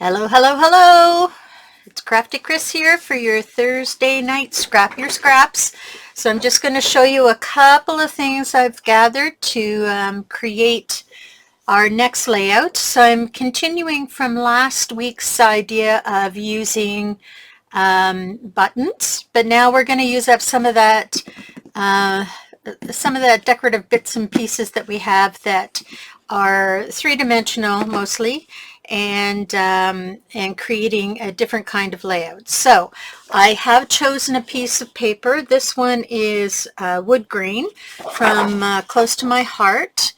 Hello, hello, hello. It's Crafty Chris here for your Thursday night Scrap Your Scraps. So I'm just going to show you a couple of things I've gathered to create our next layout. So I'm continuing from last week's idea of using buttons, but now we're going to use up uh, some of the decorative bits and pieces that we have that are three-dimensional mostly, and creating a different kind of layout. So I have chosen a piece of paper. This one is wood grain from Close to My Heart,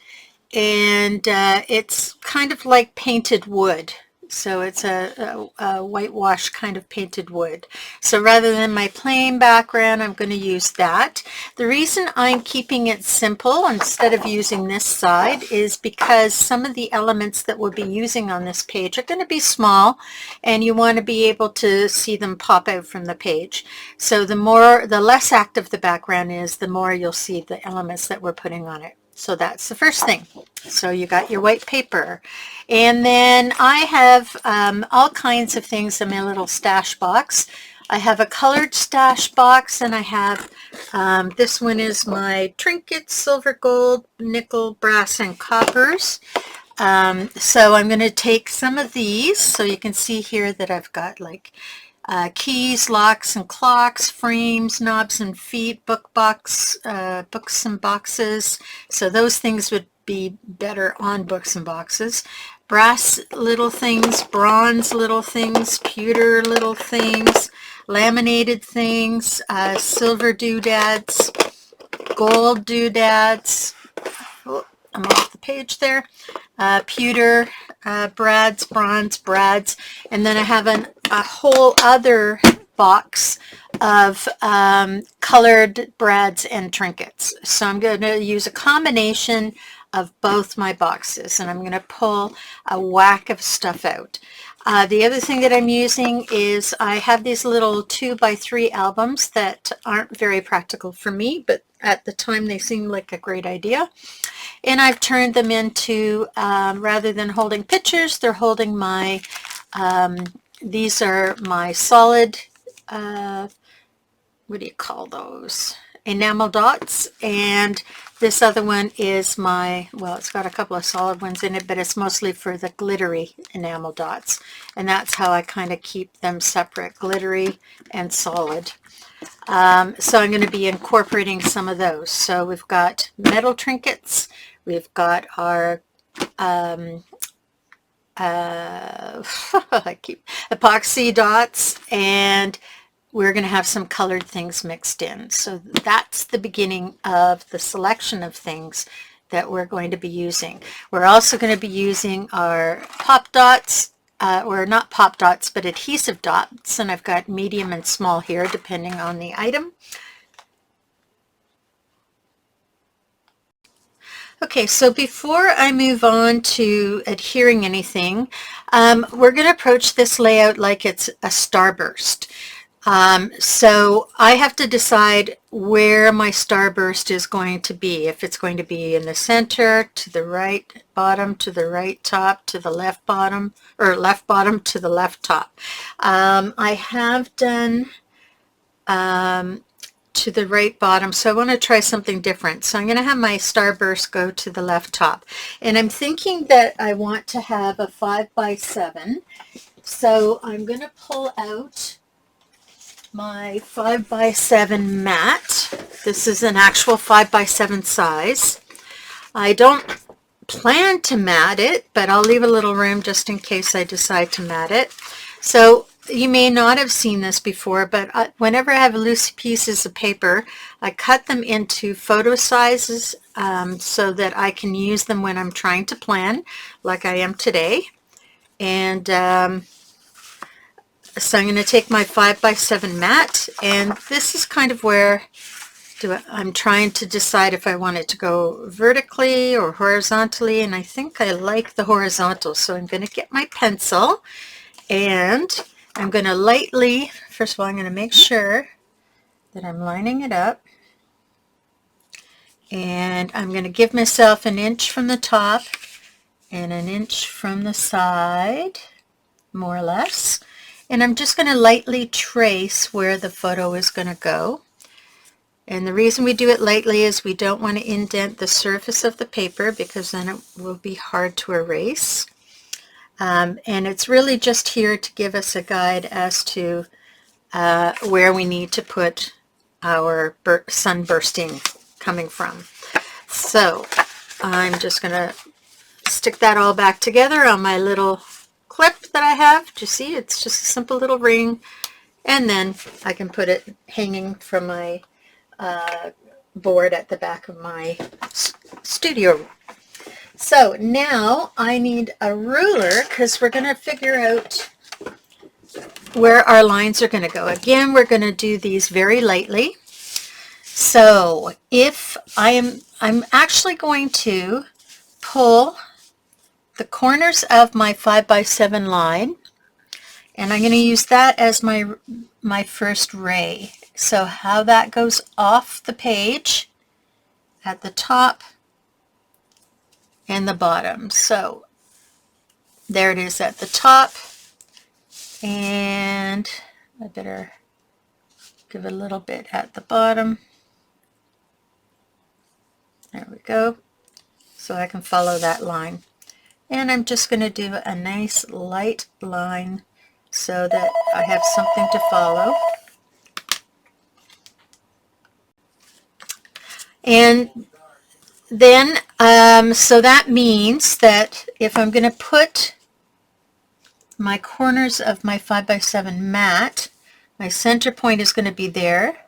and it's kind of like painted wood. So it's a whitewash kind of painted wood. So rather than my plain background, I'm going to use that. The reason I'm keeping it simple instead of using this side is because some of the elements that we'll be using on this page are going to be small, and you want to be able to see them pop out from the page. So the less active the background is, the more you'll see the elements that we're putting on it. So that's the first thing. So you got your white paper. And then I have all kinds of things in my little stash box. I have a colored stash box, and I have, this one is my trinkets, silver, gold, nickel, brass, and coppers. So I'm going to take some of these. So you can see here that I've got like keys, locks and clocks, frames, knobs and feet, books and boxes. So those things would be better on books and boxes. Brass little things, bronze little things, pewter little things, laminated things, silver doodads, gold doodads. Oh, I'm off the page there. Pewter, brads, bronze, brads, and then I have a whole other box of colored brads and trinkets. So I'm going to use a combination of both my boxes, and I'm going to pull a whack of stuff out. The other thing that I'm using is I have these little 2x3 albums that aren't very practical for me, but at the time they seemed like a great idea. And I've turned them into, rather than holding pictures, they're holding my, these are my solid, what do you call those? Enamel dots. And this other one is my, well, it's got a couple of solid ones in it, but it's mostly for the glittery enamel dots. And that's how I kind of keep them separate, glittery and solid. So I'm going to be incorporating some of those. So we've got metal trinkets, we've got our epoxy dots, and we're going to have some colored things mixed in. So that's the beginning of the selection of things that we're going to be using. We're also going to be using our pop dots, or not pop dots, but adhesive dots, and I've got medium and small here depending on the item. Okay, so before I move on to adhering anything, we're going to approach this layout like it's a starburst. So I have to decide where my starburst is going to be. If it's going to be in the center, to the right bottom, to the right top, to the left bottom, or left bottom to the left top. I have done to the right bottom, so I want to try something different. So I'm going to have my starburst go to the left top, and I'm thinking that I want to have a 5x7. So I'm going to pull out my 5x7 mat. This is an actual 5x7 size. I don't plan to mat it, but I'll leave a little room just in case I decide to mat it. So you may not have seen this before, but whenever I have loose pieces of paper, I cut them into photo sizes so that I can use them when I'm trying to plan, like I am today. And so I'm going to take my 5x7 mat, and this is kind of where I'm trying to decide if I want it to go vertically or horizontally, and I think I like the horizontal. So I'm going to get my pencil, and I'm going to lightly, first of all, I'm going to make sure that I'm lining it up, and I'm going to give myself an inch from the top and an inch from the side. more or less. And I'm just going to lightly trace where the photo is going to go. And the reason we do it lightly is we don't want to indent the surface of the paper because then it will be hard to erase. And it's really just here to give us a guide as to where we need to put our sunbursting coming from. So I'm just going to stick that all back together on my little clip that I have. Do you see? It's just a simple little ring, and then I can put it hanging from my board at the back of my studio. So now I need a ruler because we're going to figure out where our lines are going to go. Again, we're going to do these very lightly. So if I'm actually going to pull the corners of my 5x7 line, and I'm going to use that as my first ray. So how that goes off the page at the top and the bottom. So there it is at the top, and I better give a little bit at the bottom. There we go. So I can follow that line. And I'm just going to do a nice light line so that I have something to follow. And then, so that means that if I'm going to put my corners of my 5x7 mat, my center point is going to be there.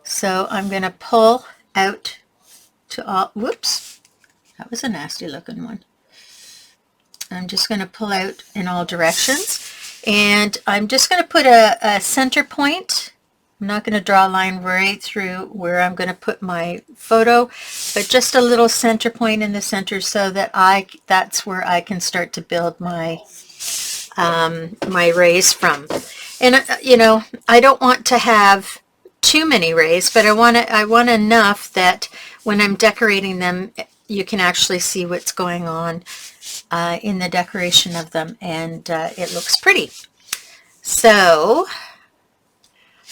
So I'm going to pull out to all, whoops, that was a nasty looking one. I'm just going to pull out in all directions. And I'm just going to put a center point. I'm not going to draw a line right through where I'm going to put my photo, but just a little center point in the center so that that's where I can start to build my my rays from. And you know, I don't want to have too many rays, but I want enough that when I'm decorating them, you can actually see what's going on in the decoration of them, and it looks pretty. So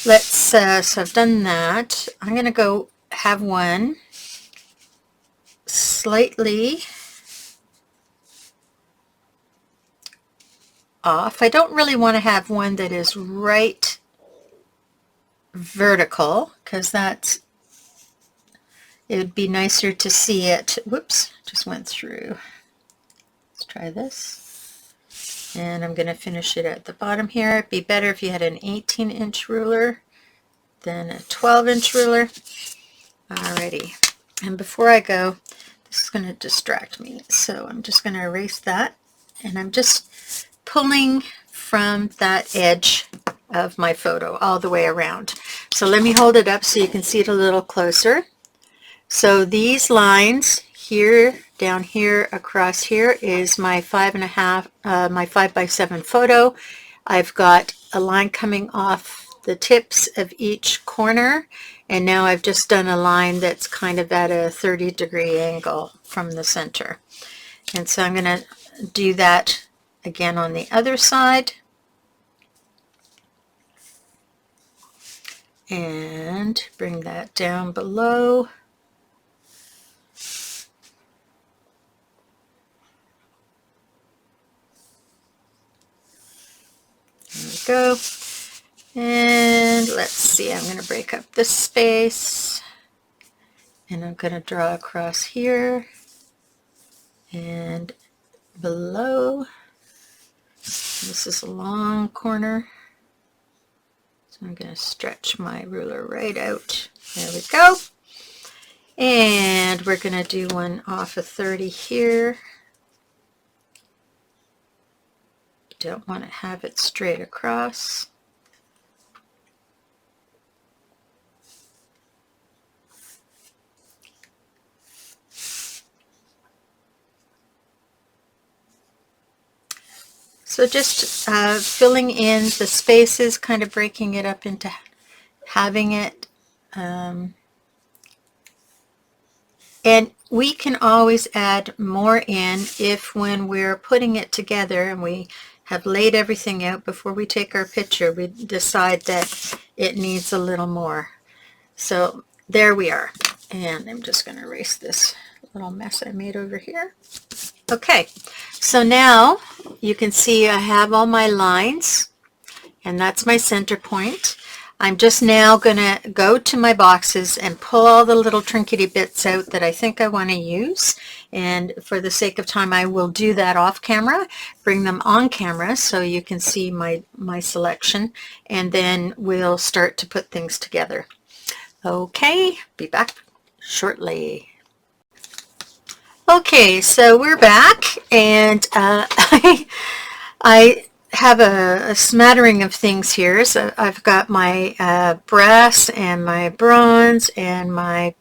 let's so I've done that. I'm going to go have one slightly off. I don't really want to have one that is right vertical because it would be nicer to see it. Whoops, just went through. Let's try this. And I'm going to finish it at the bottom here. It'd be better if you had an 18-inch ruler than a 12-inch ruler. Alrighty. And before I go, this is going to distract me. So I'm just going to erase that. And I'm just pulling from that edge of my photo all the way around. So let me hold it up so you can see it a little closer. So these lines here, down here, across here is my 5.5, my 5x7 photo. I've got a line coming off the tips of each corner, and now I've just done a line that's kind of at a 30-degree angle from the center. And so I'm going to do that again on the other side. And bring that down below. There we go. And let's see, I'm going to break up this space. And I'm going to draw across here and below. This is a long corner. So I'm going to stretch my ruler right out. There we go. And we're going to do one off of 30 here. Don't want to have it straight across. So just filling in the spaces, kind of breaking it up into having it. And we can always add more in if when we're putting it together and we have laid everything out before we take our picture, we decide that it needs a little more. So there we are. And I'm just going to erase this little mess I made over here. Okay, so now you can see I have all my lines, and that's my center point. I'm just now going to go to my boxes and pull all the little trinkety bits out that I think I want to use. And for the sake of time, I will do that off camera, bring them on camera so you can see my selection, and then we'll start to put things together. Okay, be back shortly. Okay, so we're back, and I have a smattering of things here. So I've got my brass and my bronze and my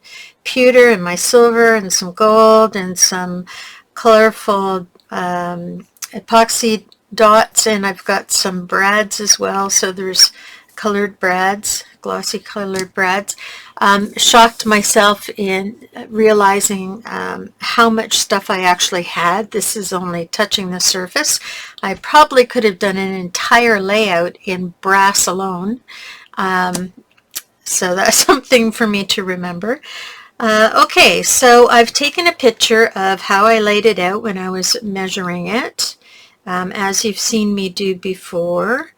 pewter and my silver and some gold and some colorful epoxy dots, and I've got some brads as well. So there's colored brads, glossy colored brads. Shocked myself in realizing how much stuff I actually had. This is only touching the surface. I probably could have done an entire layout in brass alone. So that's something for me to remember. Okay, so I've taken a picture of how I laid it out when I was measuring it. As you've seen me do before,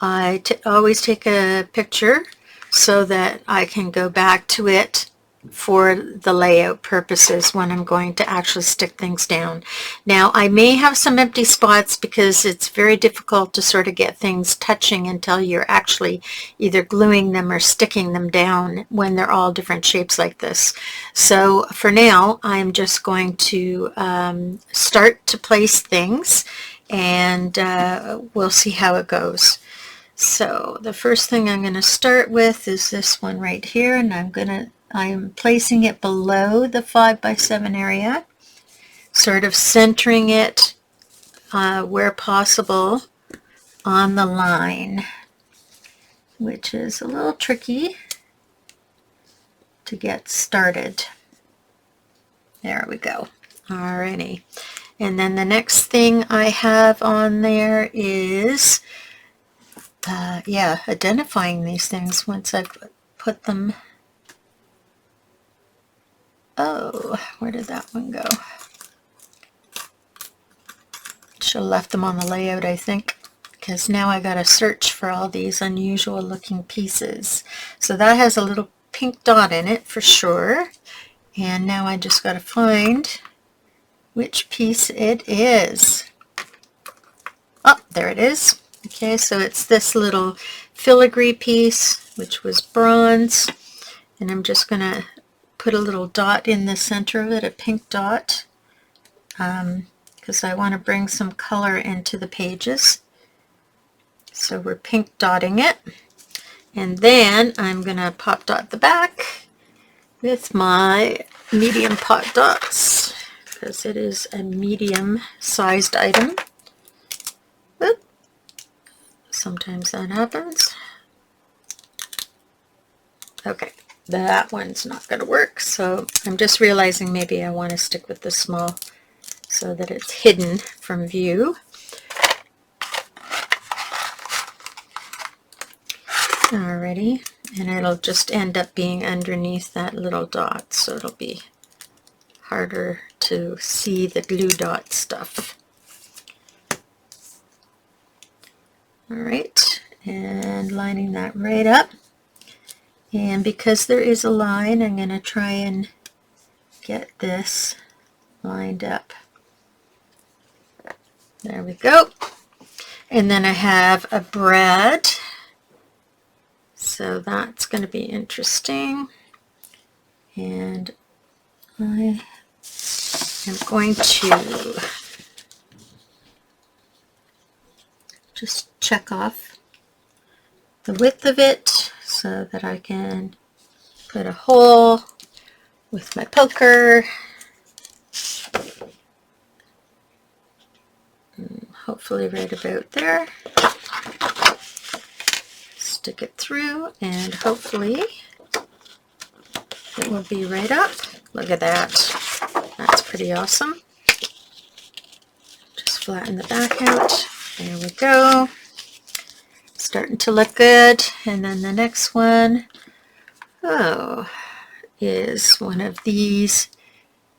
I always take a picture so that I can go back to it for the layout purposes when I'm going to actually stick things down. Now, I may have some empty spots because it's very difficult to sort of get things touching until you're actually either gluing them or sticking them down when they're all different shapes like this. So for now, I'm just going to start to place things, and we'll see how it goes. So the first thing I'm going to start with is this one right here, and I'm placing it below the 5x7 area, sort of centering it where possible on the line, which is a little tricky to get started. There we go. Alrighty. And then the next thing I have on there is identifying these things once I've put them. Oh, where did that one go? Should have left them on the layout, I think, because now I got to search for all these unusual looking pieces. So that has a little pink dot in it for sure, and now I just got to find which piece it is. Oh, there it is. Okay, so it's this little filigree piece, which was bronze, and I'm just going to put a little dot in the center of it, a pink dot, because I want to bring some color into the pages. So we're pink dotting it, and then I'm going to pop dot the back with my medium pot dots, because it is a medium sized item. Oop. Sometimes that happens. Okay, that one's not going to work, so I'm just realizing maybe I want to stick with the small so that it's hidden from view. Alrighty, and it'll just end up being underneath that little dot, so it'll be harder to see the glue dot stuff. Alright, and lining that right up. And because there is a line, I'm going to try and get this lined up. There we go. And then I have a brad. So that's going to be interesting. And I am going to just check off the width of it so that I can put a hole with my poker. Hopefully right about there. Stick it through, and hopefully it will be right up. Look at that. That's pretty awesome. Just flatten the back out. There we go. Starting to look good. And then the next one, oh, is one of these.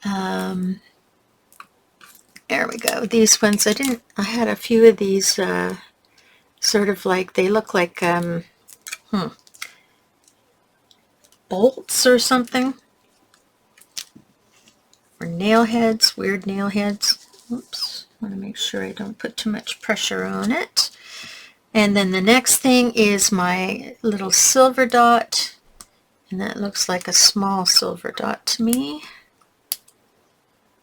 There we go. These ones, I had a few of these sort of like, they look like bolts or something. Or nail heads, weird nail heads. Oops, I want to make sure I don't put too much pressure on it. And then the next thing is my little silver dot. And that looks like a small silver dot to me,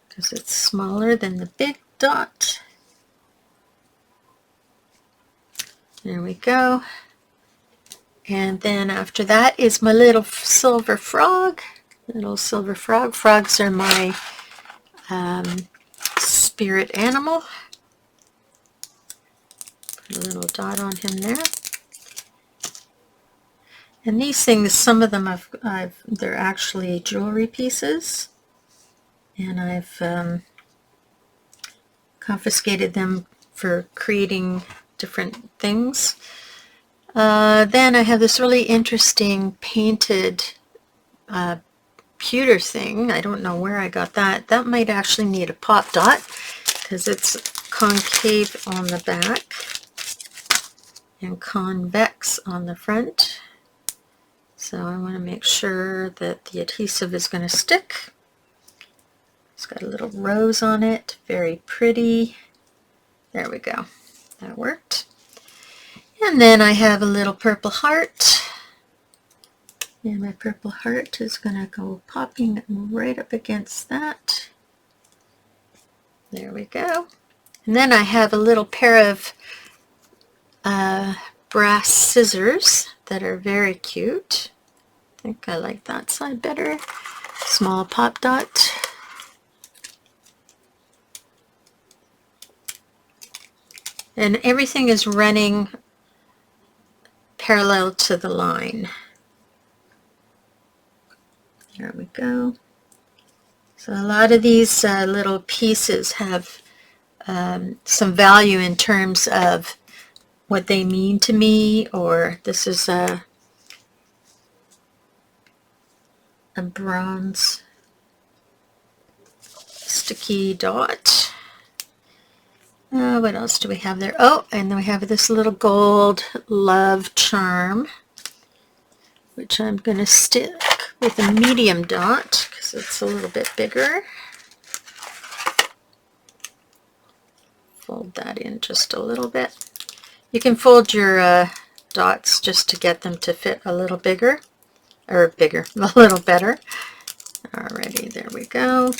because it's smaller than the big dot. There we go. And then after that is my little silver frog. Little silver frog. Frogs are my spirit animal. Put a little dot on him there. And these things, some of them they're actually jewelry pieces, and I've confiscated them for creating different things. Then I have this really interesting painted pewter thing. I don't know where I got that. That might actually need a pop dot because it's concave on the back and convex on the front. So I want to make sure that the adhesive is going to stick. It's got a little rose on it, very pretty. There we go. That worked. And then I have a little purple heart. And my purple heart is going to go popping right up against that. There we go. And then I have a little pair of brass scissors that are very cute. I think I like that side better. Small pop dot. And everything is running parallel to the line. There we go. So a lot of these little pieces have some value in terms of what they mean to me, or this is a bronze sticky dot. What else do we have there? Oh, and then we have this little gold love charm, which I'm going to stick with a medium dot because it's a little bit bigger. Fold that in just a little bit. You can fold your dots just to get them to fit a little bigger, or bigger, a little better. Alrighty, there we go.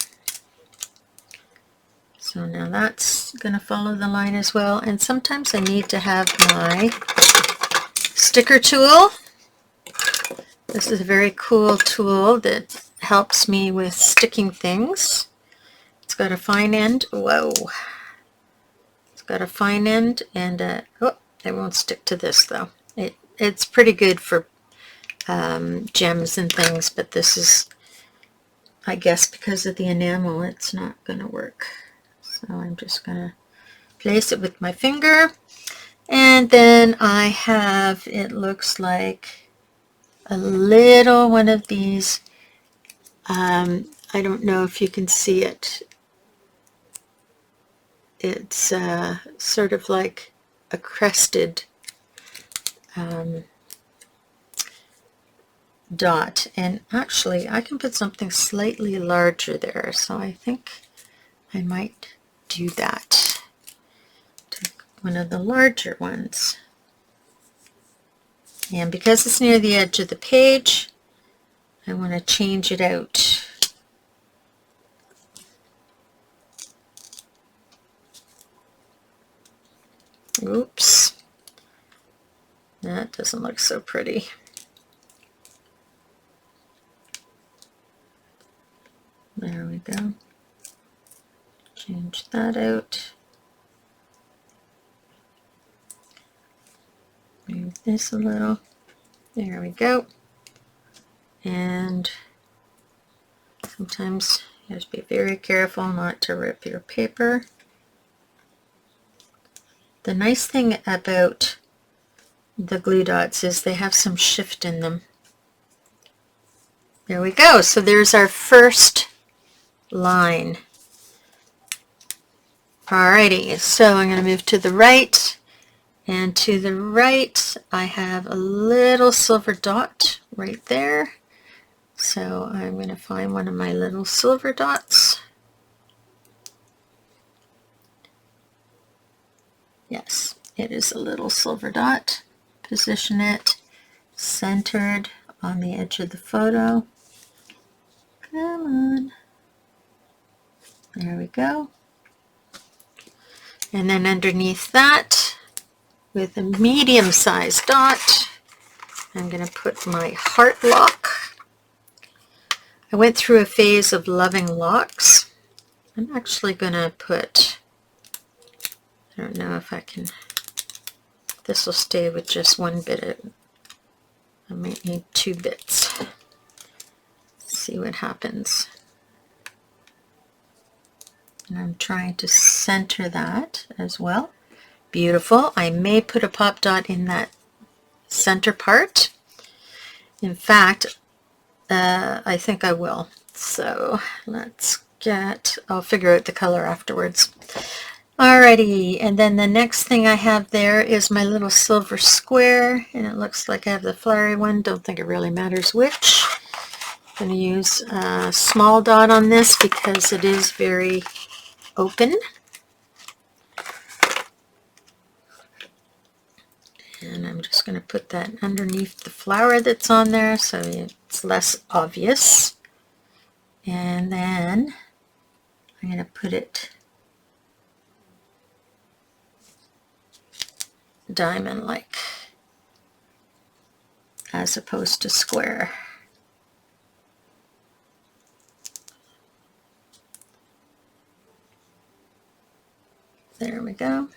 So now that's going to follow the line as well. And sometimes I need to have my sticker tool. This is a very cool tool that helps me with sticking things. It's got a fine end. Whoa. It's got a fine end, and oh, it won't stick to this though. It's pretty good for gems and things, but this is, I guess because of the enamel, it's not going to work. So I'm just going to place it with my finger. And then I have, it looks like a little one of these. I don't know if you can see it. It's sort of like a crested dot. And actually, I can put something slightly larger there. So I think I might do that. Take one of the larger ones. And because it's near the edge of the page, I want to change it out. Oops. That doesn't look so pretty. There we go. Change that out. Move this a little. There we go. And sometimes you have to be very careful not to rip your paper. The nice thing about the glue dots is they have some shift in them. There we go. So there's our first line. Alrighty, so I'm going to move to the right, and to the right I have a little silver dot right there. So I'm going to find one of my little silver dots. Yes, it is a little silver dot. Position it centered on the edge of the photo. Come on. There we go. And then underneath that, with a medium-sized dot, I'm going to put my heart lock. I went through a phase of loving locks. I'm actually going to put, I don't know if I can, this will stay with just one bit. I might need 2 bits. Let's see what happens. And I'm trying to center that as well. Beautiful. I may put a pop dot in that center part. In fact, I think I will. So let's I'll figure out the color afterwards. Alrighty, and then the next thing I have there is my little silver square, and it looks like I have the flowery one. Don't think it really matters which. I'm going to use a small dot on this because it is very open. And I'm just going to put that underneath the flower that's on there so it's less obvious. And then I'm going to put it diamond-like as opposed to square. There we go.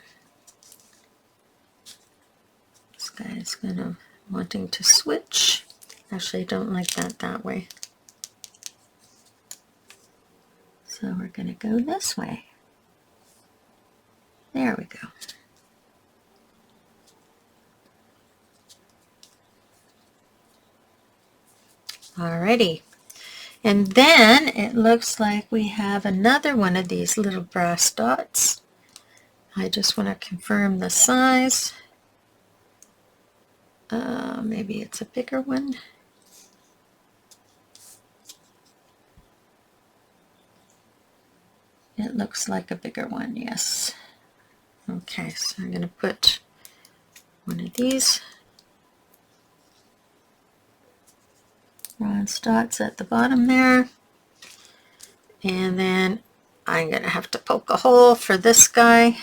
This guy is wanting to switch. Actually, I don't like that way. So we're going to go this way. There we go. Alrighty. And then it looks like we have another one of these little brass dots. I just want to confirm the size. Maybe it's a bigger one. It looks like a bigger one, yes. Okay, so I'm going to put one of these bronze dots at the bottom there. And then I'm going to have to poke a hole for this guy.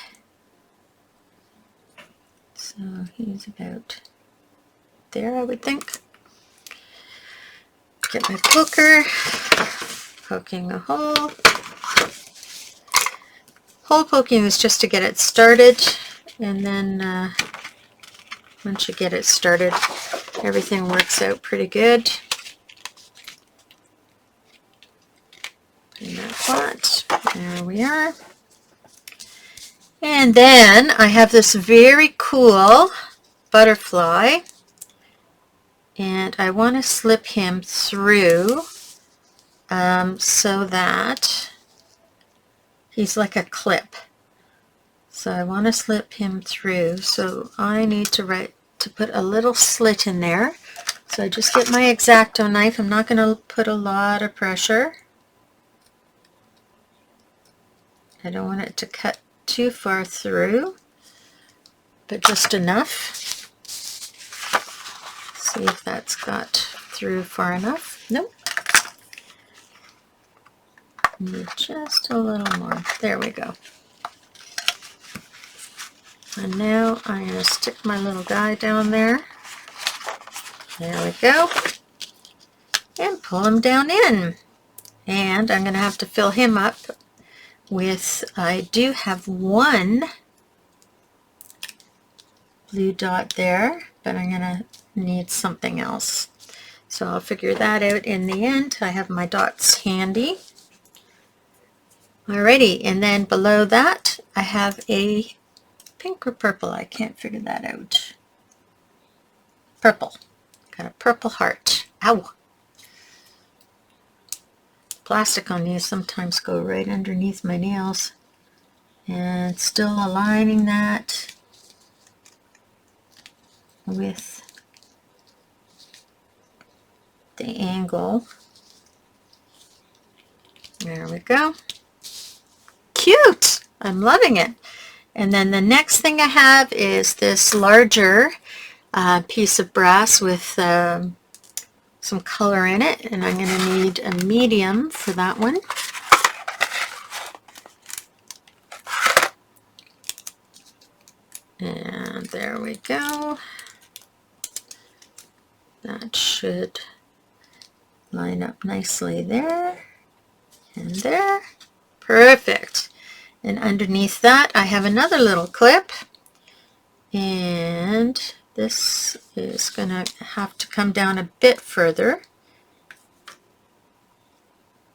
So he's about there, I would think. Get my poker, poking a hole. Hole poking is just to get it started, and then once you get it started, everything works out pretty good. In that spot, there we are. And then I have this very cool butterfly, and I want to slip him through so that he's like a clip. So I want to slip him through, so I need to put a little slit in there. So I just get my X-Acto knife. I'm not going to put a lot of pressure. I don't want it to cut too far through, but just enough. See if that's got through far enough. Nope. Need just a little more. There we go. And now I'm going to stick my little guy down there. There we go. And pull him down in. And I'm going to have to fill him up with, I do have one blue dot there, but I'm going to need something else. So I'll figure that out in the end. I have my dots handy. Alrighty, and then below that I have a pink or purple? I can't figure that out. Purple. Got a purple heart. Ow! Plastic on these sometimes go right underneath my nails. And still aligning that with the angle. There we go. Cute! I'm loving it. And then the next thing I have is this larger piece of brass with some color in it, and I'm going to need a medium for that one. And there we go. That should line up nicely there and there. Perfect. And underneath that I have another little clip, and this is going to have to come down a bit further.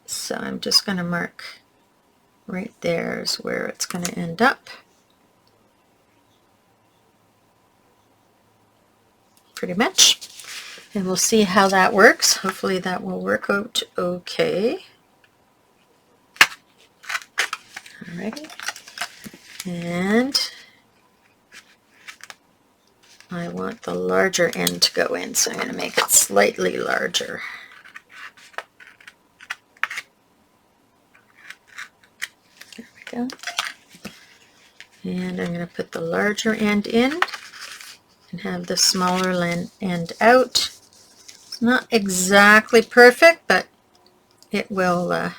So I'm just going to mark right there is where it's going to end up. Pretty much. And we'll see how that works. Hopefully that will work out okay. Alrighty. And I want the larger end to go in, so I'm going to make it slightly larger. There we go. And I'm going to put the larger end in and have the smaller end out. It's not exactly perfect, but it will, I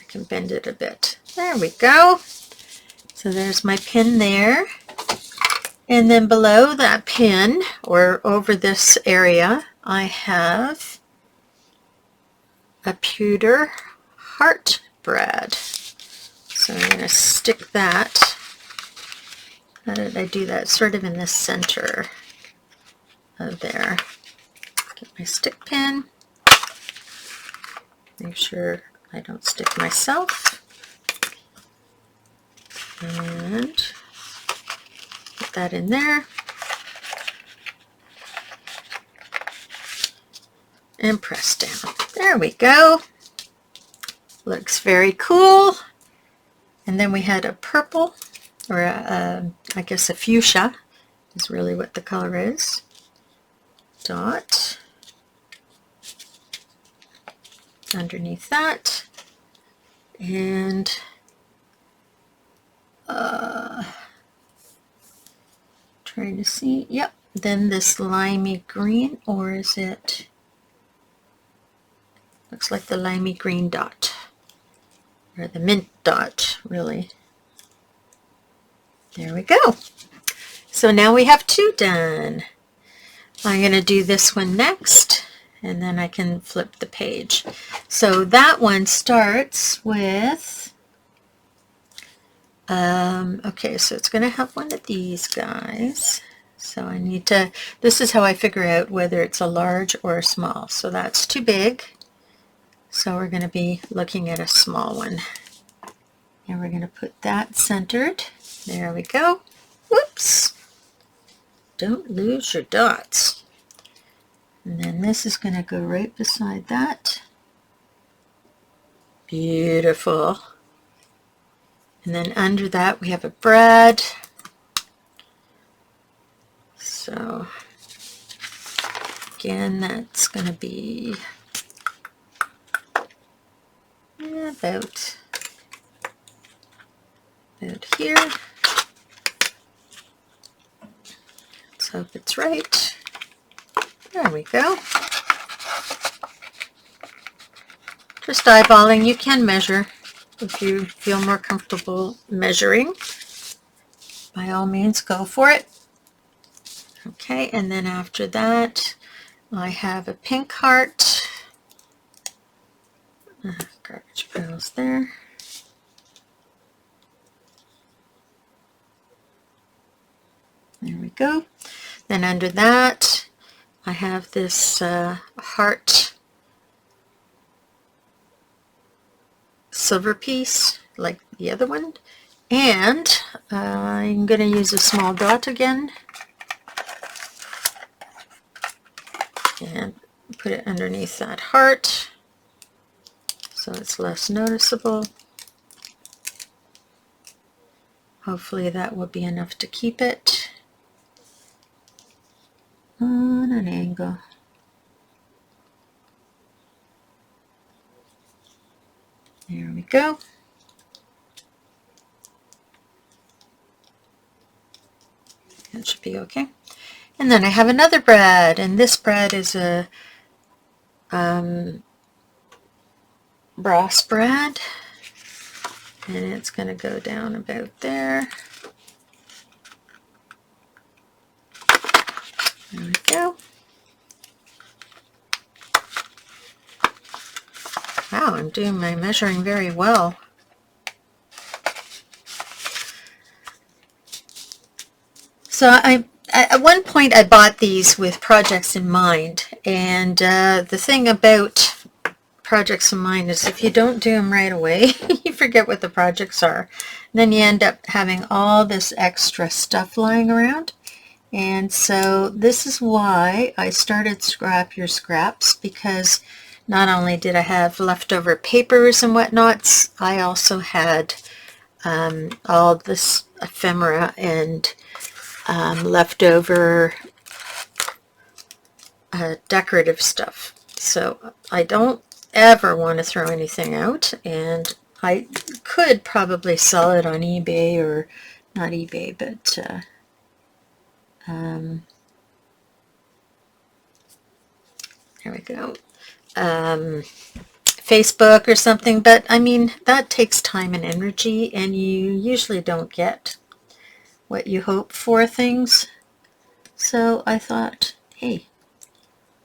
can bend it a bit. There we go. So there's my pin there. And then below that pin, or over this area, I have a pewter heart brad. So I'm going to stick that. How did I do that? Sort of in the center of there. Get my stick pin. Make sure I don't stick myself. And put that in there. And press down. There we go. Looks very cool. And then we had a purple, or I guess a fuchsia is really what the color is. Dot underneath that, and trying to see, yep, then this limey green, or is it, looks like the limey green dot, or the mint dot, really. There we go. So now we have two done. I'm going to do this one next, and then I can flip the page. So that one starts with, okay, so it's going to have one of these guys. So I need to, this is how I figure out whether it's a large or a small. So that's too big. So we're going to be looking at a small one. And we're going to put that centered. There we go. Whoops. Don't lose your dots. And then this is going to go right beside that. Beautiful. And then under that we have a brad. So again, that's going to be about here. Let's hope it's right. There we go. Just eyeballing. You can measure if you feel more comfortable measuring. By all means, go for it. Okay, and then after that, I have a pink heart. Garbage barrels there. There we go. Then under that, I have this heart silver piece, like the other one. And I'm going to use a small dot again and put it underneath that heart so it's less noticeable. Hopefully that will be enough to keep it on an angle. There we go. That should be okay. And then I have another brad, and this brad is a brass brad, and it's going to go down about there. There we go. Wow, I'm doing my measuring very well. So at one point I bought these with projects in mind, and the thing about projects in mind is if you don't do them right away, you forget what the projects are. And then you end up having all this extra stuff lying around. And so this is why I started Scrap Your Scraps, because not only did I have leftover papers and whatnots, I also had all this ephemera and leftover decorative stuff. So I don't ever want to throw anything out, and I could probably sell it on eBay, or not eBay, but there we go. Facebook or something, but I mean, that takes time and energy, and you usually don't get what you hope for things. So I thought, hey,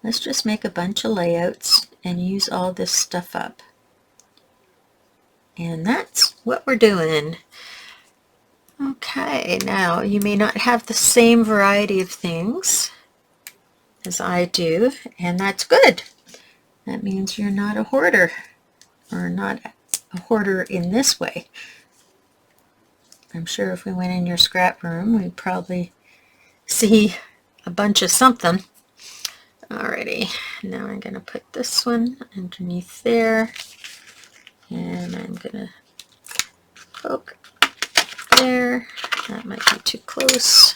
let's just make a bunch of layouts and use all this stuff up. And that's what we're doing. Okay, now you may not have the same variety of things as I do, and that's good. That means you're not a hoarder, or not a hoarder in this way. I'm sure if we went in your scrap room, we'd probably see a bunch of something. Alrighty, now I'm going to put this one underneath there, and I'm going to poke there. That might be too close.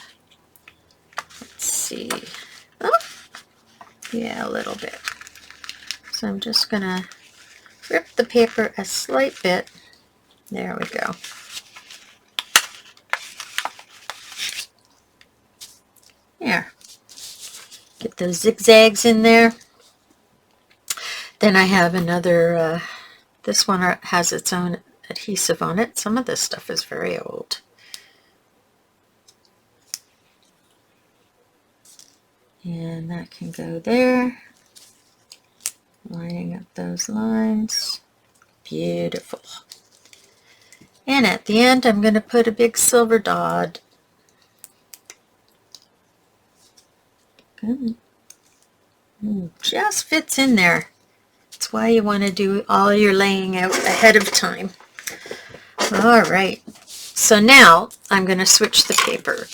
Let's see. Oh, yeah, a little bit. So I'm just going to rip the paper a slight bit. There we go. There. Get those zigzags in there. Then I have another, this one has its own adhesive on it. Some of this stuff is very old. And that can go there. Lining up those lines. Beautiful. And at the end, I'm going to put a big silver dot. Good. Just fits in there. That's why you want to do all your laying out ahead of time. All right. So now I'm going to switch the paper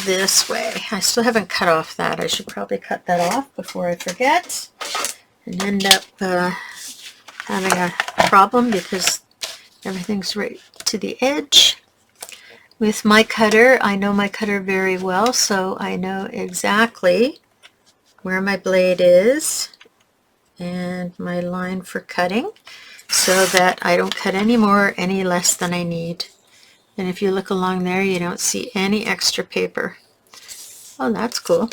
this way. I still haven't cut off that. I should probably cut that off before I forget and end up having a problem because everything's right to the edge. With my cutter, I know my cutter very well, so I know exactly where my blade is and my line for cutting, so that I don't cut any more or any less than I need. And if you look along there, you don't see any extra paper. Oh, that's cool.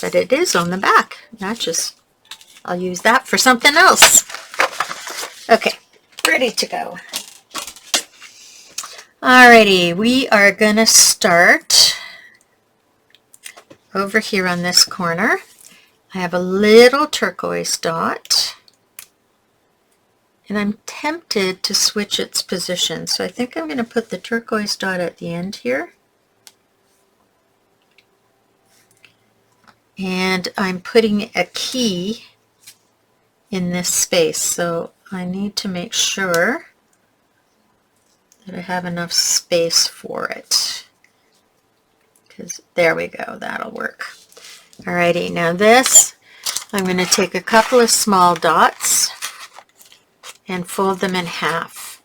But it is on the back. I'll use that for something else. Okay, ready to go. Alrighty, we are going to start over here on this corner. I have a little turquoise dot, and I'm tempted to switch its position. So I think I'm going to put the turquoise dot at the end here. And I'm putting a key in this space, so I need to make sure that I have enough space for it. Because there we go, that'll work. Alrighty, now this, I'm going to take a couple of small dots and fold them in half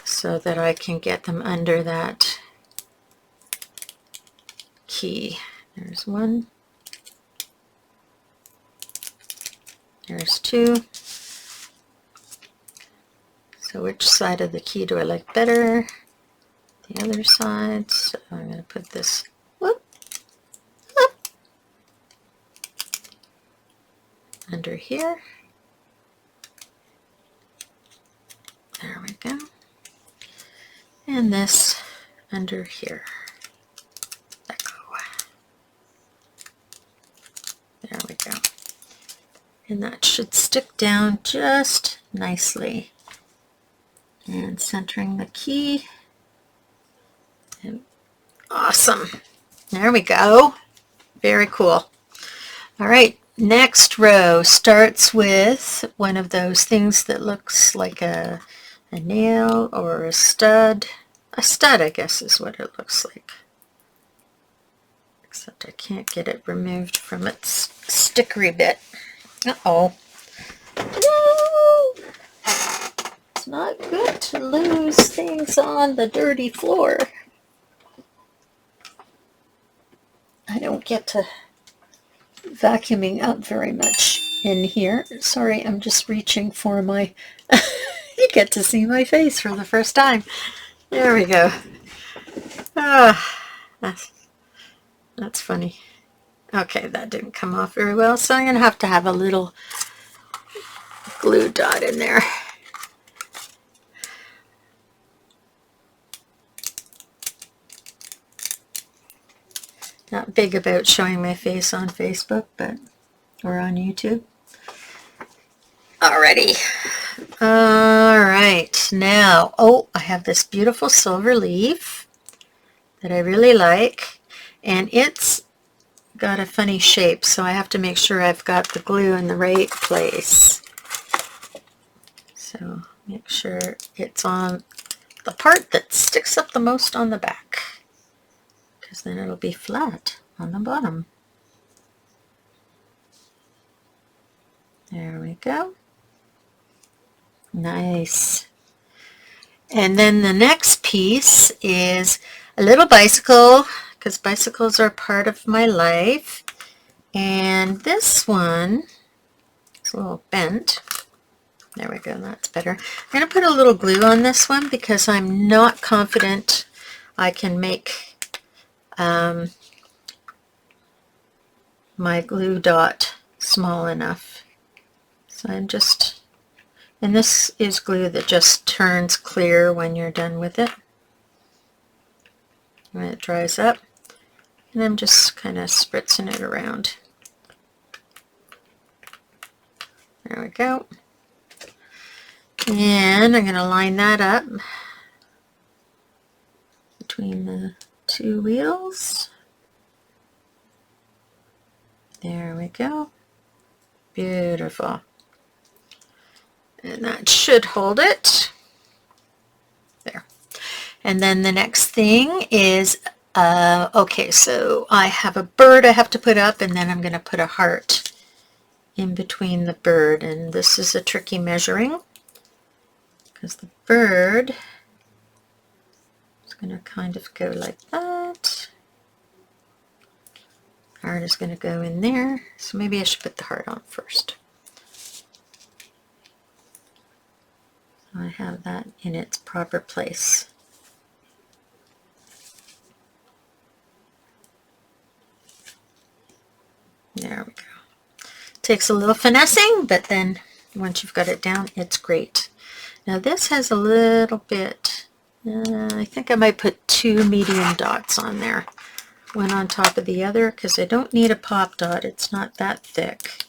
so that I can get them under that key. There's one. There's two. So which side of the key do I like better? The other side. So I'm going to put this whoop, up under here. There we go. And this under here. Let go. There we go. And that should stick down just nicely. And centering the key. And awesome. There we go. Very cool. All right, next row starts with one of those things that looks like a nail or a stud. A stud, I guess, is what it looks like. Except I can't get it removed from its stickery bit. Uh-oh. No! It's not good to lose things on the dirty floor. I don't get to vacuuming up very much in here. Sorry, I'm just reaching for my... You get to see my face for the first time. There we go. Ah, that's funny. Okay, that didn't come off very well, so I'm going to have a little glue dot in there. Not big about showing my face on Facebook, but or on YouTube. Alrighty. Alright, now, oh, I have this beautiful silver leaf that I really like, and it's got a funny shape, so I have to make sure I've got the glue in the right place. So make sure it's on the part that sticks up the most on the back, because then it'll be flat on the bottom. There we go. Nice. And then the next piece is a little bicycle, because bicycles are part of my life. And this one is a little bent. There we go, that's better. I'm going to put a little glue on this one because I'm not confident I can make my glue dot small enough. So I'm just, and this is glue that just turns clear when you're done with it, when it dries up. And I'm just kind of spritzing it around. There we go. And I'm going to line that up between the two wheels. There we go. Beautiful. And that should hold it. There. And then the next thing is, okay, so I have a bird I have to put up, and then I'm going to put a heart in between the bird. And this is a tricky measuring, because the bird is going to kind of go like that. Heart is going to go in there, so maybe I should put the heart on first. So I have that in its proper place. There we go. Takes a little finessing, but then once you've got it down, it's great. Now this has a little bit, I think I might put two medium dots on there, one on top of the other, because I don't need a pop dot. It's not that thick,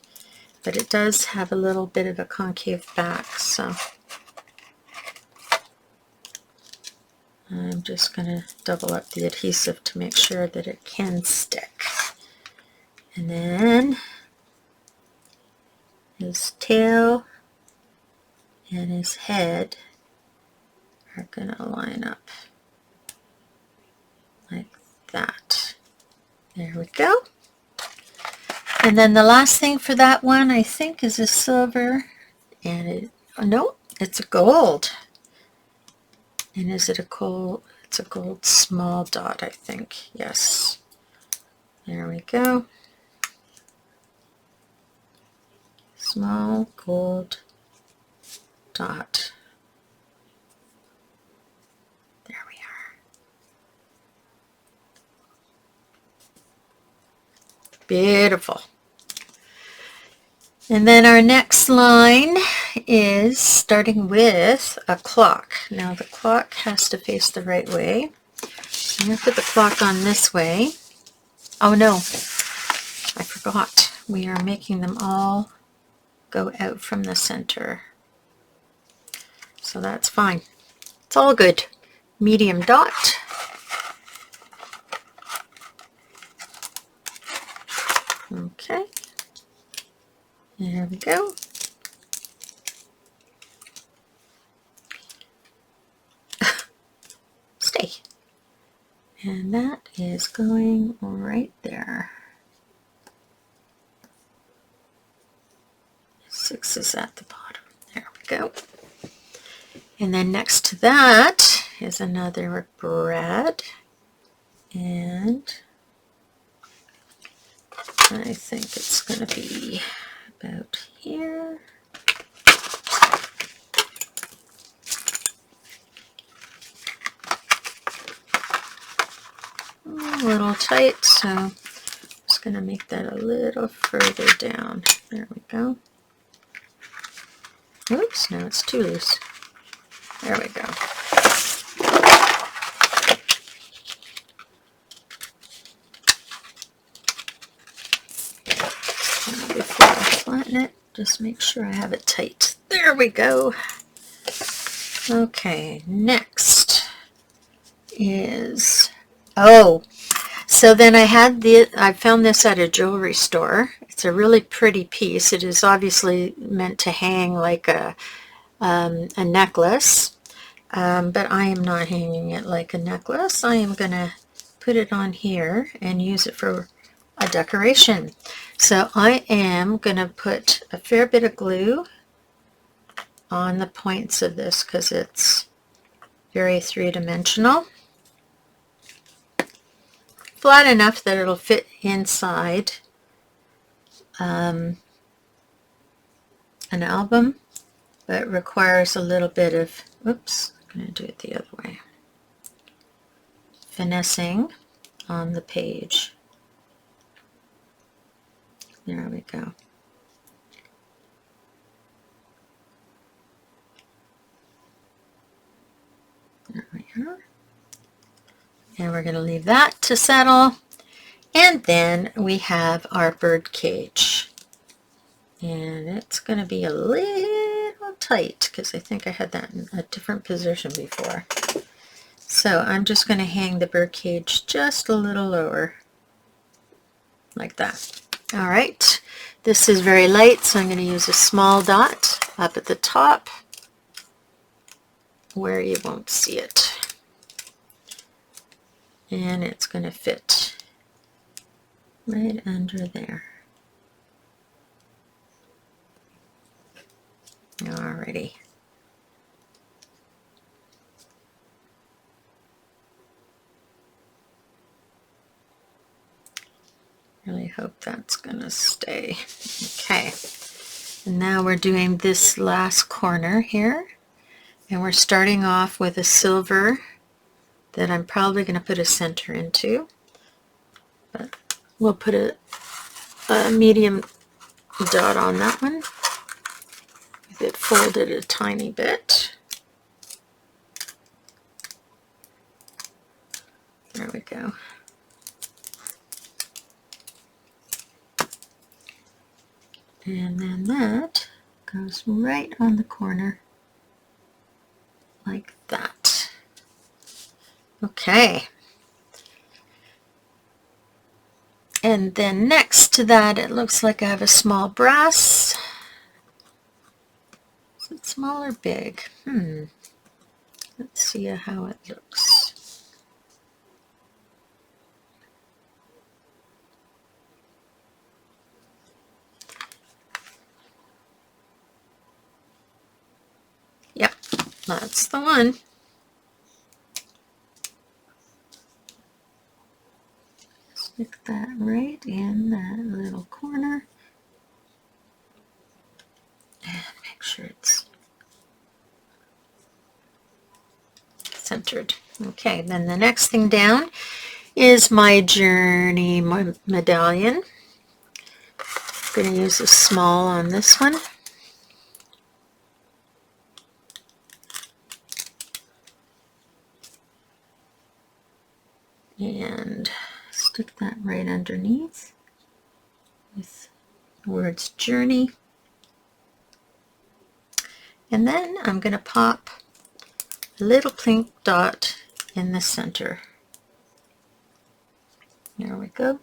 but it does have a little bit of a concave back, so I'm just going to double up the adhesive to make sure that it can stick. And then his tail and his head are going to line up like that. There we go. And then the last thing for that one, I think, is a silver. And it, oh, no, it's a gold. And is it a gold? It's a gold small dot, I think. Yes. There we go. Small gold dot. There we are. Beautiful. And then our next line is starting with a clock. Now the clock has to face the right way. I'm going to put the clock on this way. Oh no, I forgot. We are making them all go out from the center. So that's fine. It's all good. Medium dot. Okay. There we go. Stay. And that is going right there. 6 is at the bottom. There we go. And then next to that is another brad. And I think it's going to be about here. A little tight, so I'm just going to make that a little further down. There we go. Oops, now it's too loose. There we go. Now before I flatten it, just make sure I have it tight. There we go. Okay, next is, oh, so then I found this at a jewelry store. It's a really pretty piece. It is obviously meant to hang like a necklace, but I am not hanging it like a necklace. I am going to put it on here and use it for a decoration. So I am going to put a fair bit of glue on the points of this because it's very three-dimensional. Flat enough that it'll fit inside an album, but requires a little bit of, oops, I'm going to do it the other way, finessing on the page. There we go. There we are. And we're going to leave that to settle. And then we have our bird cage. And it's going to be a little tight because I think I had that in a different position before. So I'm just going to hang the bird cage just a little lower, like that. All right, this is very light, so I'm going to use a small dot up at the top where you won't see it. And it's going to fit right under there. Alrighty. Really hope that's going to stay. Okay. And now we're doing this last corner here. And we're starting off with a silver that I'm probably going to put a center into. But we'll put a medium dot on that one. With it folded a tiny bit. There we go. And then that goes right on the corner like that. Okay. And then next to that, it looks like I have a small brass. Is it small or big? Let's see how it looks. Yep, that's the one. Stick that right in that little corner. And make sure it's centered. Okay, then the next thing down is my Journey medallion. I'm going to use a small on this one. And stick that right underneath with the words Journey. And then I'm going to pop a little pink dot in the center. There we go.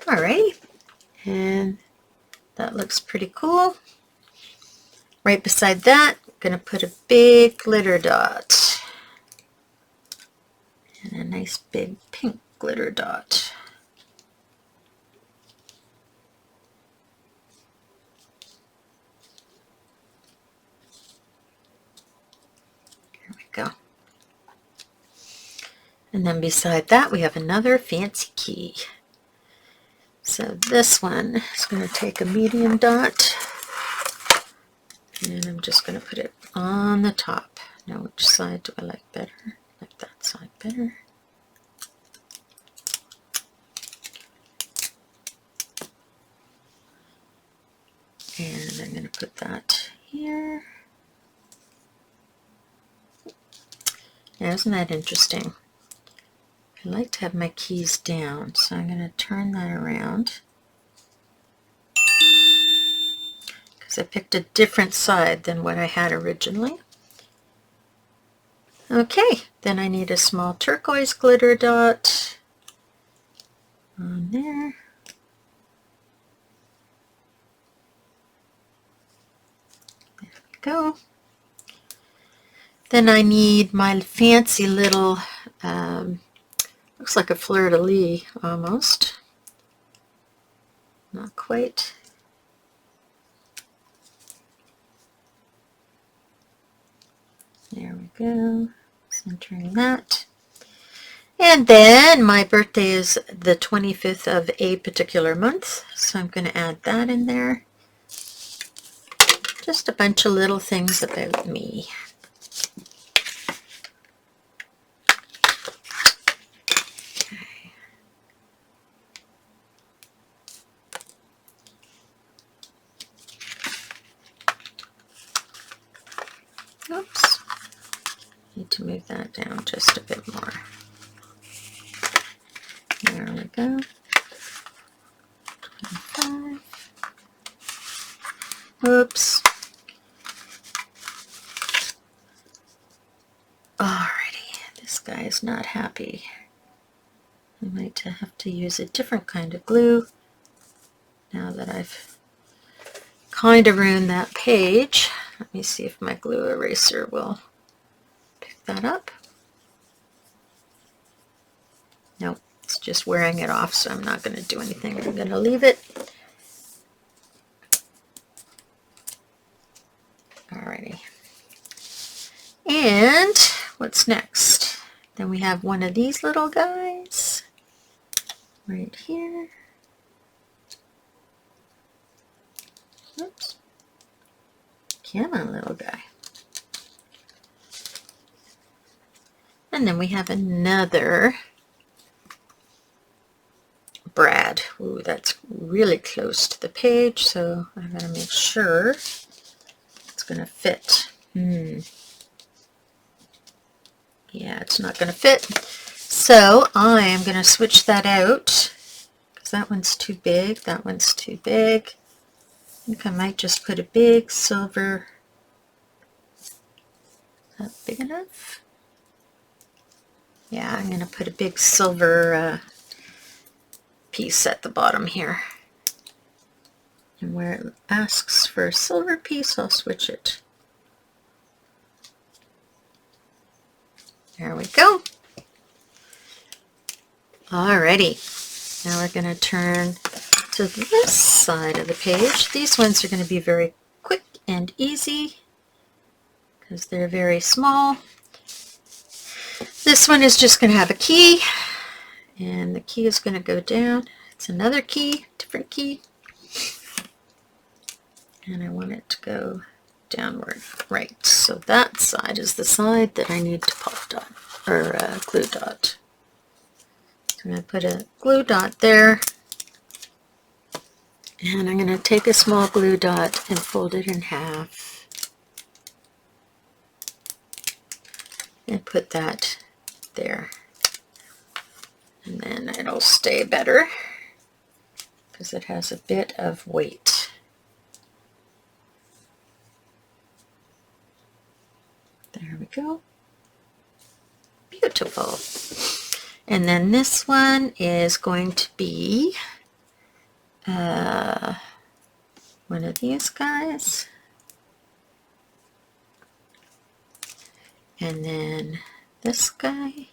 Alrighty, and that looks pretty cool. Right beside that, I'm going to put a big glitter dot. And a nice big pink glitter dot. There we go. And then beside that, we have another fancy key. So this one is going to take a medium dot, and I'm just going to put it on the top. Now, which side do I like better? I like that side better. And I'm going to put that here. Now, isn't that interesting? I like to have my keys down, so I'm going to turn that around because I picked a different side than what I had originally. Okay, then I need a small turquoise glitter dot on there. There we go. Then I need my fancy little looks like a fleur-de-lis almost. Not quite. There we go. Centering that. And then my birthday is the 25th of a particular month, so I'm going to add that in there. Just a bunch of little things about me. Oops, need to move that down just a bit more. There we go. 25. Oops. Alrighty, this guy is not happy. I might have to use a different kind of glue now that I've kind of ruined that page. Let me see if my glue eraser will pick that up. Nope, it's just wearing it off, so I'm not going to do anything. I'm going to leave it. Alrighty. And what's next? Then we have one of these little guys right here. Oops. Come on, little guy. And then we have another Brad. Ooh, that's really close to the page, so I'm going to make sure it's going to fit. Yeah, it's not going to fit. So I am going to switch that out because that one's too big. That one's too big. I think I might just put a big silver. Is that big enough? Yeah, I'm going to put a big silver piece at the bottom here. And where it asks for a silver piece, I'll switch it. There we go. Alrighty, now we're going to turn to this side of the page. These ones are going to be very quick and easy because they're very small. This one is just going to have a key, and the key is going to go down. It's another key, different key, and I want it to go downward. Right, so that side is the side that I need to pop dot, or glue dot. I'm going to put a glue dot there, and I'm going to take a small glue dot and fold it in half and put that there, and then it'll stay better because it has a bit of weight. There we go. Beautiful. And then this one is going to be one of these guys. And then this guy.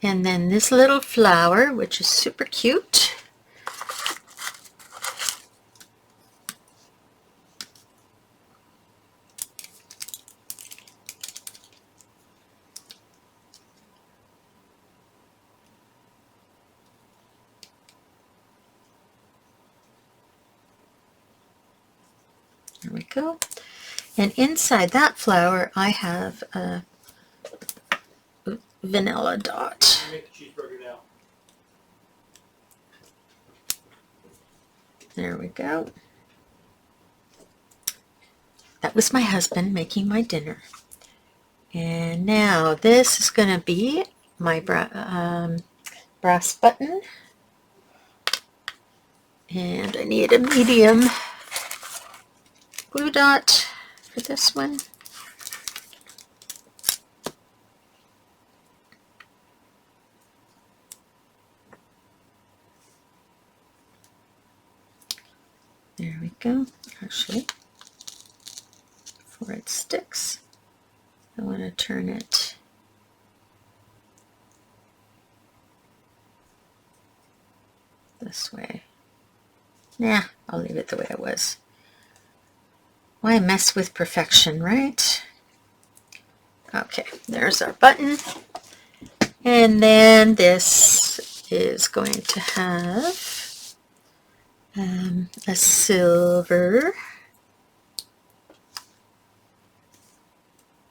And then this little flower, which is super cute. There we go. And inside that flower, I have a vanilla dot. Make the cheeseburger now. There we go. That was my husband making my dinner. And now this is going to be my brass button. And I need a medium glue dot for this one. There we go. Actually, before it sticks, I want to turn it this way. Nah, I'll leave it the way it was. Why mess with perfection, right? Okay, there's our button. And then this is going to have a silver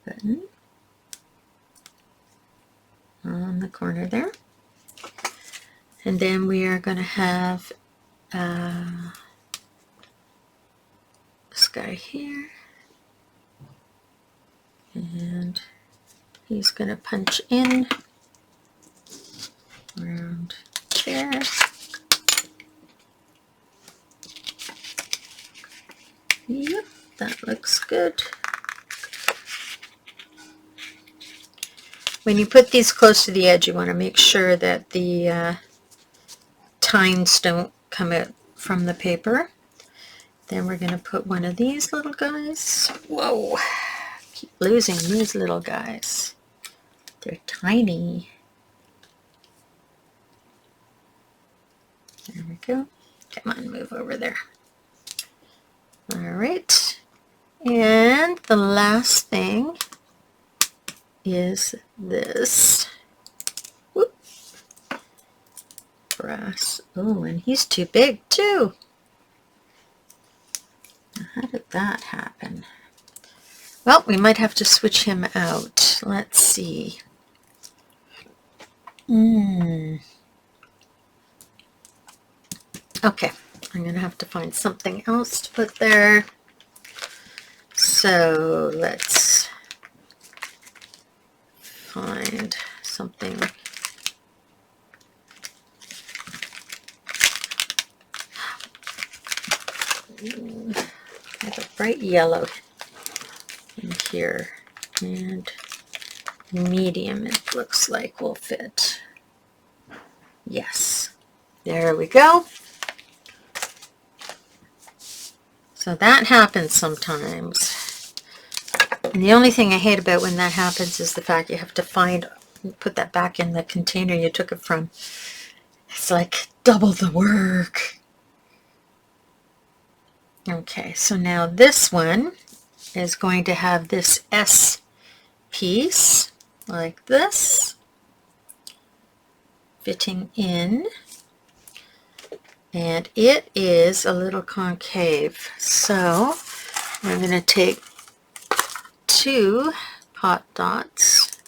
button on the corner there. And then we are going to have this guy here, and he's going to punch in around there. Yep, that looks good. When you put these close to the edge, you want to make sure that the tines don't come out from the paper. Then we're going to put one of these little guys. Whoa, keep losing these little guys. They're tiny. There we go. Come on, move over there. All right. And the last thing is this. Whoop. Brass. Oh, and he's too big too. How did that happen? Well, we might have to switch him out. Let's see. Okay, I'm going to have to find something else to put there. So let's find something. I have a bright yellow in here, and medium it looks like will fit. Yes. There we go. So that happens sometimes. And the only thing I hate about when that happens is the fact you have to put that back in the container you took it from. It's like double the work. Okay, so now this one is going to have this S piece like this, fitting in, and it is a little concave. So I'm going to take 2 pot dots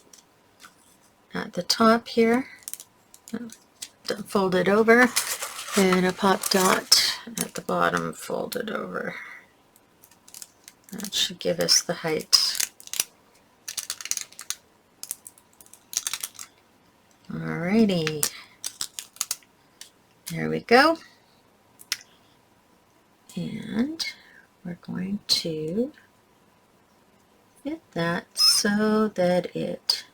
at the top here, fold it over, and a pop dot at the bottom, fold it over. That should give us the height. Alrighty, there we go. And we're going to fit that so that it,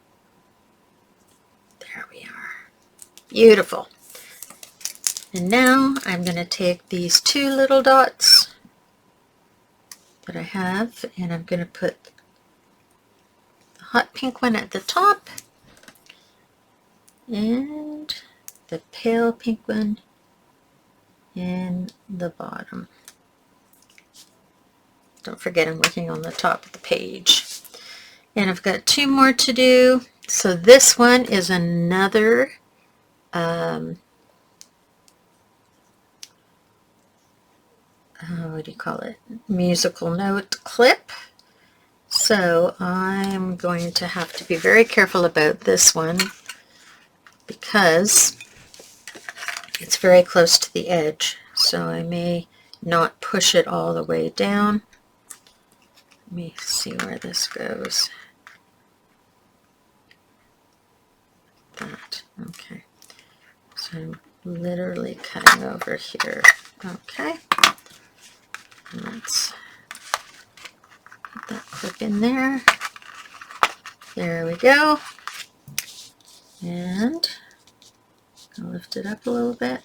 there we are. Beautiful. And now I'm going to take these 2 little dots that I have, and I'm going to put the hot pink one at the top and the pale pink one in the bottom. Don't forget I'm working on the top of the page. And I've got 2 more to do. So this one is another what do you call it? Musical note clip. So I'm going to have to be very careful about this one because it's very close to the edge. So I may not push it all the way down. Let me see where this goes. That, okay. So I'm literally cutting over here. Okay. Let's put that clip in there. There we go. And I'll lift it up a little bit.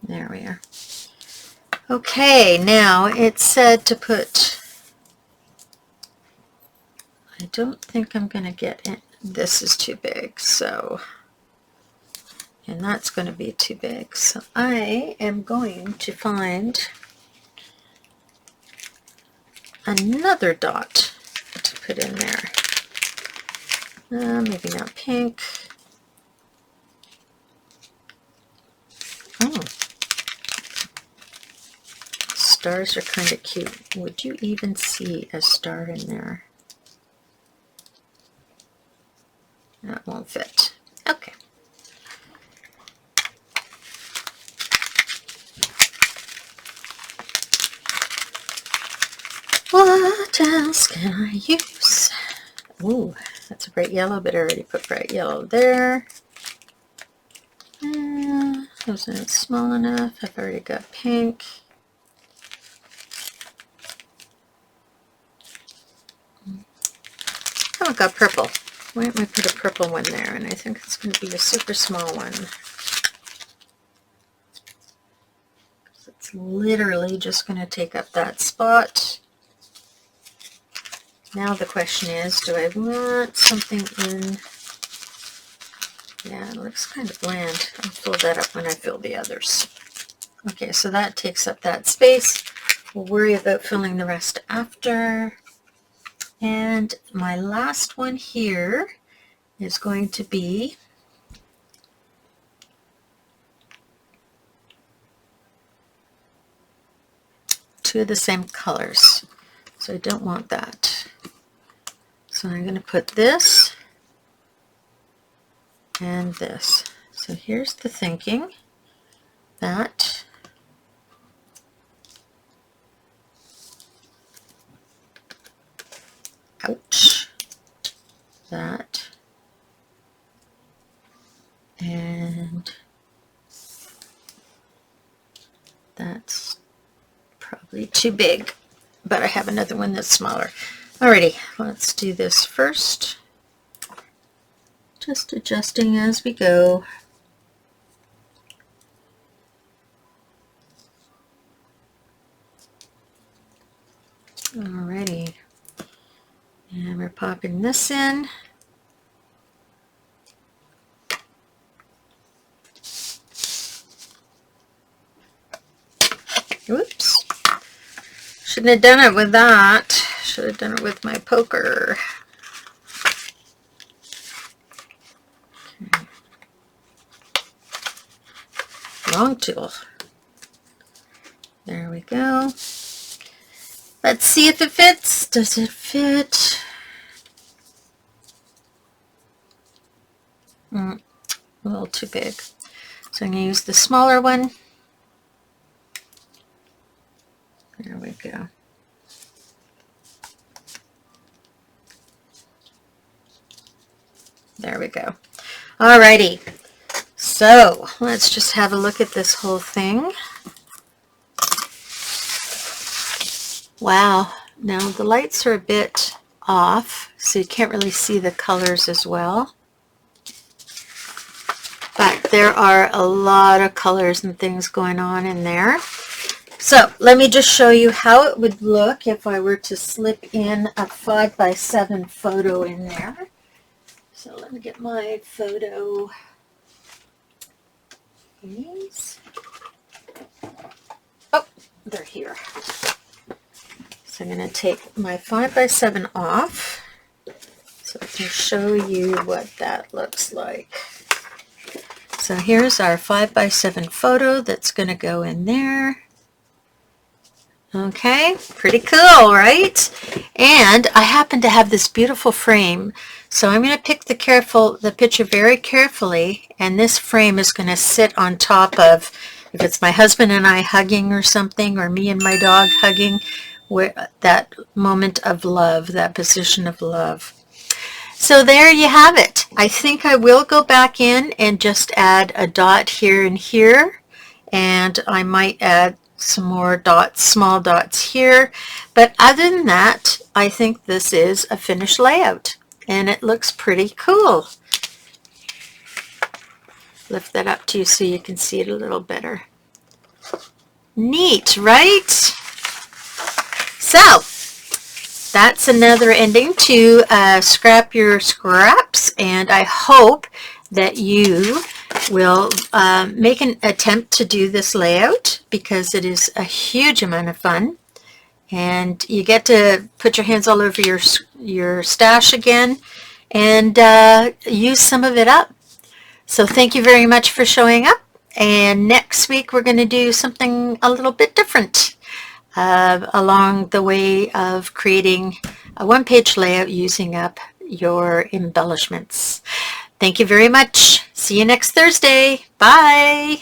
There we are. Okay, now it said to put, I don't think I'm going to get it. This is too big, so, and that's going to be too big. So I am going to find another dot to put in there. Maybe not pink. Oh, stars are kind of cute. Would you even see a star in there? That won't fit. Okay. What else can I use? Ooh, that's a bright yellow, but I already put bright yellow there. Wasn't small enough. I've already got pink. I haven't got purple. Why don't we put a purple one there? And I think it's going to be a super small one. It's literally just going to take up that spot. Now the question is, do I want something in? Yeah, it looks kind of bland. I'll fill that up when I fill the others. Okay, so that takes up that space. We'll worry about filling the rest after. And my last one here is going to be two of the same colors. So I don't want that. So I'm going to put this and this. So here's the thinking that ouch, that, and that's probably too big, but I have another one that's smaller. Alrighty, let's do this first. Just adjusting as we go. Alrighty, and we're popping this in. Whoops. Shouldn't have done it with that. Should have done it with my poker. Okay. Wrong tool. There we go. Let's see if it fits. Does it fit? A little too big. So I'm going to use the smaller one. There we go. There we go. Alrighty. So let's just have a look at this whole thing. Wow. Now the lights are a bit off, so you can't really see the colors as well. But there are a lot of colors and things going on in there. So let me just show you how it would look if I were to slip in a 5x7 photo in there. So let me get my photo. These. Oh, they're here. So I'm going to take my 5x7 off so I can show you what that looks like. So here's our 5x7 photo that's going to go in there. Okay, pretty cool, right? And I happen to have this beautiful frame, so I'm going to pick the picture very carefully, and this frame is going to sit on top of, if it's my husband and I hugging or something, or me and my dog hugging, that moment of love, that position of love. So there you have it. I think I will go back in and just add a dot here and here, and I might add some more dots, small dots here. But other than that, I think this is a finished layout, and it looks pretty cool. Lift that up to you so you can see it a little better. Neat, right? So that's another ending to Scrap Your Scraps, and I hope that you will make an attempt to do this layout, because it is a huge amount of fun, and you get to put your hands all over your stash again and use some of it up. So thank you very much for showing up, and next week we're going to do something a little bit different along the way of creating a one-page layout using up your embellishments. Thank you very much. See you next Thursday. Bye.